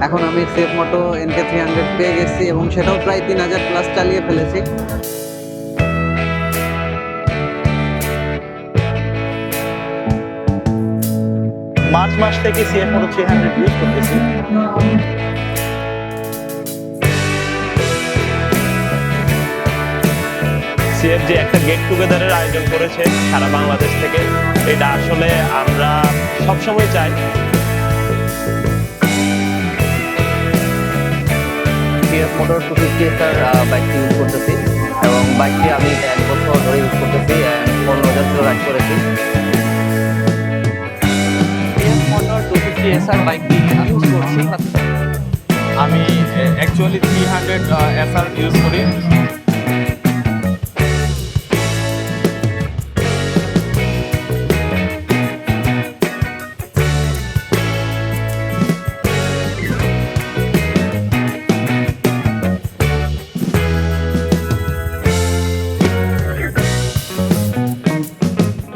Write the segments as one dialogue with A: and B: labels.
A: এখন আমি সেফ মোটো NK300 পেয়ে গেছি এবং সেটাও প্রায় 3000 প্লাস চালিয়ে ফেলেছি।
B: মার্চ মাস থেকে CF Moto 300 ইউজ করতেছি। CF যে একটা গেট টুগেদারের আয়োজন করেছে সারা বাংলাদেশ থেকে, এটা আসলে আমরা সবসময় চাই।
C: CF Moto 250 বাইকটি ইউজ করতেছি এবং বাইকটি আমি 1 বছর ধরে ইউজ করতেছি, 15,000 কিলো রাইড করেছি। CF Moto 250 বাইকটি আমি ইউজ করছি।
D: আমি অ্যাকচুয়ালি 300 SR ইউজ করি।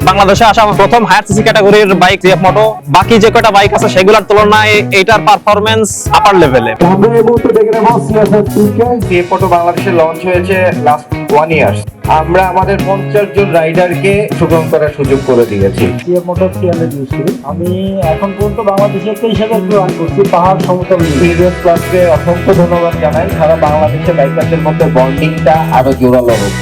E: বাংলাদেশে আসা প্রথম হায়ার সিসি ক্যাটাগরির বাইক CF Moto। বাকি যে কয়টা বাইক আছে সেগুলোর তুলনায় এইটার পারফরম্যান্স আপার লেভেলে।
F: CF Moto বাংলাদেশে লঞ্চ হয়েছে লাস্ট 1 ইয়ার্স। আমরা আমাদের 50 জন রাইডারকে অংশগ্রহণ করার সুযোগ করে দিয়েছি।
G: CF Moto 300 ইউজ করি। আমি এখন পর্যন্ত বাংলাদেশে 23,000 কিলো রান করছি পাহাড় সমতল।
F: প্রিভিয়াস ক্লাসকে অসংখ্য ধন্যবাদ জানাই। সারা বাংলাদেশে বাইকারদের মধ্যে বন্ডিংটা আরো জোরালো হোক।